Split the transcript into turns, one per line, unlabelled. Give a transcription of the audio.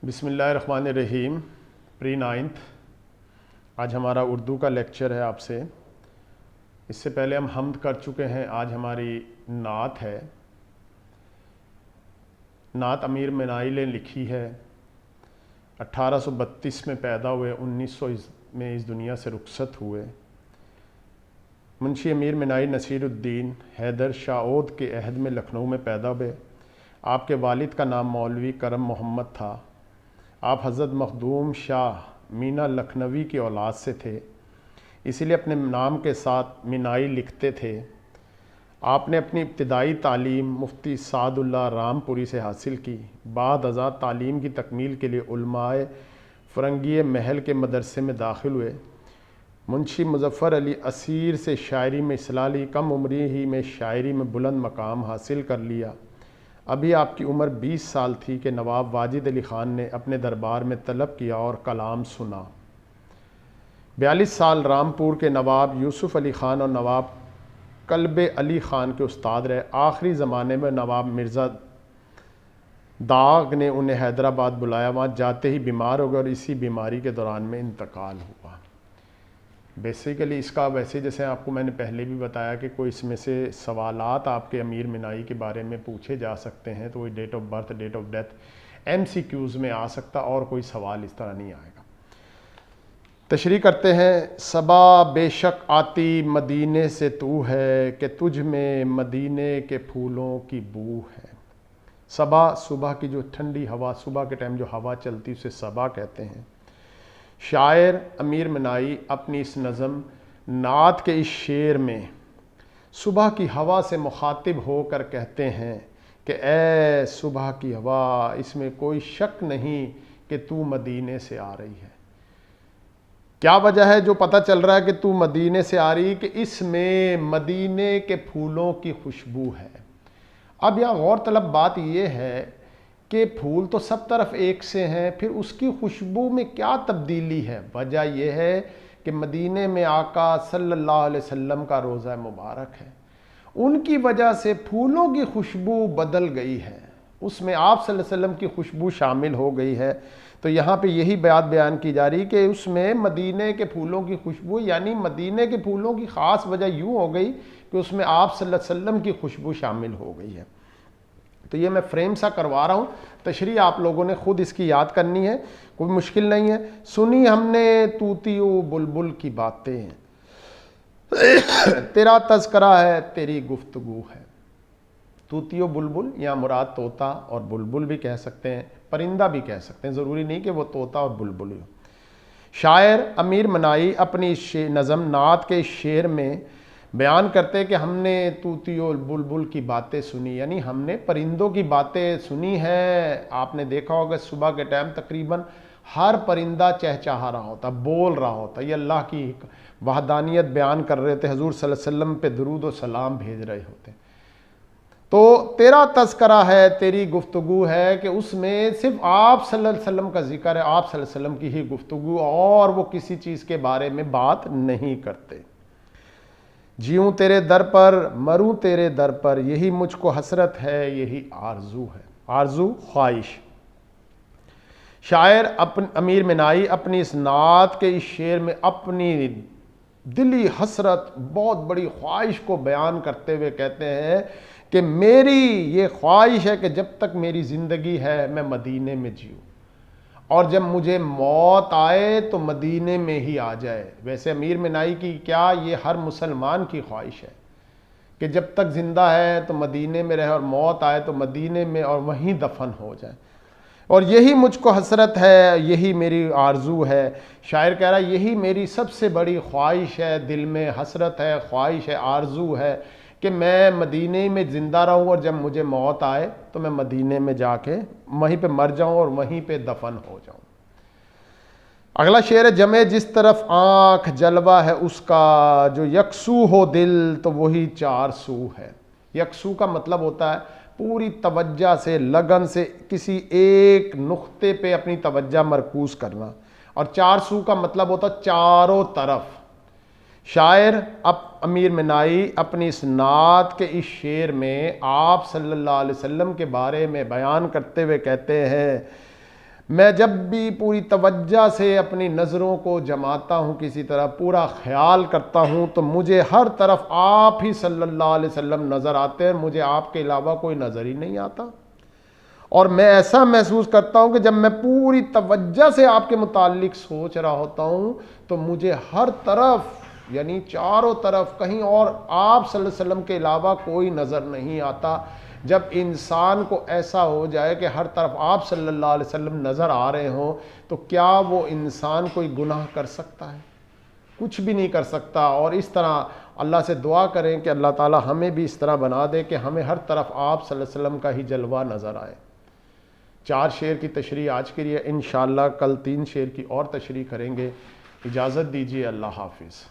بسم اللہ الرحمن الرحیم. پری نائنتھ آج ہمارا اردو کا لیکچر ہے آپ سے. اس سے پہلے ہم حمد کر چکے ہیں. آج ہماری نعت ہے. نعت امیر منائی نے لکھی ہے. 1832 میں پیدا ہوئے, 1900 میں اس دنیا سے رخصت ہوئے. منشی امیر منائی نصیر الدین حیدر شاہود کے عہد میں لکھنؤ میں پیدا ہوئے. آپ کے والد کا نام مولوی کرم محمد تھا. آپ حضرت مخدوم شاہ مینا لکھنوی کی اولاد سے تھے, اسی لیے اپنے نام کے ساتھ منائی لکھتے تھے. آپ نے اپنی ابتدائی تعلیم مفتی سعد اللہ رام پوری سے حاصل کی. بعد ازاں تعلیم کی تکمیل کے لیے علماء فرنگی محل کے مدرسے میں داخل ہوئے. منشی مظفر علی اسیر سے شاعری میں اصلاح لی. کم عمری ہی میں شاعری میں بلند مقام حاصل کر لیا. ابھی آپ کی عمر 20 سال تھی کہ نواب واجد علی خان نے اپنے دربار میں طلب کیا اور کلام سنا. 42 سال رامپور کے نواب یوسف علی خان اور نواب کلب علی خان کے استاد رہے. آخری زمانے میں نواب مرزا داغ نے انہیں حیدرآباد بلایا. وہاں جاتے ہی بیمار ہو گئے اور اسی بیماری کے دوران میں انتقال ہوا. بیسیکلی اس کا ویسے جیسے آپ کو میں نے پہلے بھی بتایا کہ کوئی اس میں سے سوالات آپ کے امیر منائی کے بارے میں پوچھے جا سکتے ہیں, تو وہی date of birth, date of death MCQs میں آ سکتا, اور کوئی سوال اس طرح نہیں آئے گا. تشریح کرتے ہیں. صبا بے شک آتی مدینے سے تو ہے, کہ تجھ میں مدینے کے پھولوں کی بو ہے. صبا صبح کی جو ٹھنڈی ہوا, صبح کے ٹائم جو ہوا چلتی اسے صبا کہتے ہیں. شاعر امیر منائی اپنی اس نظم نعت کے اس شعر میں صبح کی ہوا سے مخاطب ہو کر کہتے ہیں کہ اے صبح کی ہوا, اس میں کوئی شک نہیں کہ تو مدینے سے آ رہی ہے. کیا وجہ ہے جو پتہ چل رہا ہے کہ تو مدینے سے آ رہی, کہ اس میں مدینے کے پھولوں کی خوشبو ہے. اب یہاں غور طلب بات یہ ہے کہ پھول تو سب طرف ایک سے ہیں, پھر اس کی خوشبو میں کیا تبدیلی ہے؟ وجہ یہ ہے کہ مدینے میں آقا صلی اللہ علیہ وسلم کا روضہ مبارک ہے. ان کی وجہ سے پھولوں کی خوشبو بدل گئی ہے, اس میں آپ صلی اللہ علیہ وسلم کی خوشبو شامل ہو گئی ہے. تو یہاں پہ یہی بات بیان کی جا رہی کہ اس میں مدینے کے پھولوں کی خوشبو, یعنی مدینے کے پھولوں کی خاص وجہ یوں ہو گئی کہ اس میں آپ صلی اللہ علیہ وسلم کی خوشبو شامل ہو گئی ہے. تو یہ میں فریم سا کروا رہا ہوں, تشریح آپ لوگوں نے خود اس کی یاد کرنی ہے, کوئی مشکل نہیں ہے. سنی ہم نے طوطی و بلبل کی باتیں, تیرا تذکرہ ہے تیری گفتگو ہے. طوطی و بلبل یا مراد طوطا اور بلبل بھی کہہ سکتے ہیں, پرندہ بھی کہہ سکتے ہیں, ضروری نہیں کہ وہ طوطا اور بلبل ہو. شاعر امیر منائی اپنی نظم نعت کے شعر میں بیان کرتے کہ ہم نے طوطی و بلبل کی باتیں سنی, یعنی ہم نے پرندوں کی باتیں سنی ہیں. آپ نے دیکھا ہوگا صبح کے ٹائم تقریباً ہر پرندہ چہچہا رہا ہوتا, بول رہا ہوتا, یہ اللہ کی وحدانیت بیان کر رہے تھے, حضور صلی اللہ علیہ وسلم پہ درود و سلام بھیج رہے ہوتے. تو تیرا تذکرہ ہے تیری گفتگو ہے, کہ اس میں صرف آپ صلی اللہ علیہ وسلم کا ذکر ہے, آپ صلی اللہ علیہ وسلم کی ہی گفتگو, اور وہ کسی چیز کے بارے میں بات نہیں کرتے. جیوں تیرے در پر مروں تیرے در پر, یہی مجھ کو حسرت ہے یہی آرزو ہے. آرزو خواہش. شاعر امیر منائی اپنی اس نعت کے اس شعر میں اپنی دلی حسرت, بہت بڑی خواہش کو بیان کرتے ہوئے کہتے ہیں کہ میری یہ خواہش ہے کہ جب تک میری زندگی ہے میں مدینے میں جیوں, اور جب مجھے موت آئے تو مدینے میں ہی آ جائے. ویسے امیر منائی کی کیا, یہ ہر مسلمان کی خواہش ہے کہ جب تک زندہ ہے تو مدینے میں رہے, اور موت آئے تو مدینے میں اور وہیں دفن ہو جائے. اور یہی مجھ کو حسرت ہے یہی میری آرزو ہے. شاعر کہہ رہا ہے یہی میری سب سے بڑی خواہش ہے, دل میں حسرت ہے, خواہش ہے, آرزو ہے کہ میں مدینے میں زندہ رہوں, اور جب مجھے موت آئے تو میں مدینے میں جا کے وہیں پہ مر جاؤں اور وہیں پہ دفن ہو جاؤں. اگلا شعر ہے. جمے جس طرف آنکھ جلوہ ہے اس کا, جو یکسو ہو دل تو وہی چار سو ہے. یکسو کا مطلب ہوتا ہے پوری توجہ سے, لگن سے کسی ایک نقطے پہ اپنی توجہ مرکوز کرنا, اور چار سو کا مطلب ہوتا ہے چاروں طرف. شاعر امیر منائی اپنی اس نعت کے اس شعر میں آپ صلی اللہ علیہ وسلم کے بارے میں بیان کرتے ہوئے کہتے ہیں میں جب بھی پوری توجہ سے اپنی نظروں کو جماتا ہوں، کسی طرح پورا خیال کرتا ہوں، تو مجھے ہر طرف آپ ہی صلی اللہ علیہ وسلم نظر آتے ہیں، مجھے آپ کے علاوہ کوئی نظر ہی نہیں آتا۔ اور میں ایسا محسوس کرتا ہوں کہ جب میں پوری توجہ سے آپ کے متعلق سوچ رہا ہوتا ہوں تو مجھے ہر طرف، یعنی چاروں طرف، کہیں اور آپ صلی اللہ علیہ وسلم کے علاوہ کوئی نظر نہیں آتا۔ جب انسان کو ایسا ہو جائے کہ ہر طرف آپ صلی اللہ علیہ وسلم نظر آ رہے ہوں تو کیا وہ انسان کوئی گناہ کر سکتا ہے؟ کچھ بھی نہیں کر سکتا۔ اور اس طرح اللہ سے دعا کریں کہ اللہ تعالی ہمیں بھی اس طرح بنا دے کہ ہمیں ہر طرف آپ صلی اللہ علیہ وسلم کا ہی جلوہ نظر آئے۔ 4 شعر کی تشریح آج کے لیے، انشاءاللہ کل 3 شعر کی اور تشریح کریں گے۔ اجازت دیجیے، اللہ حافظ۔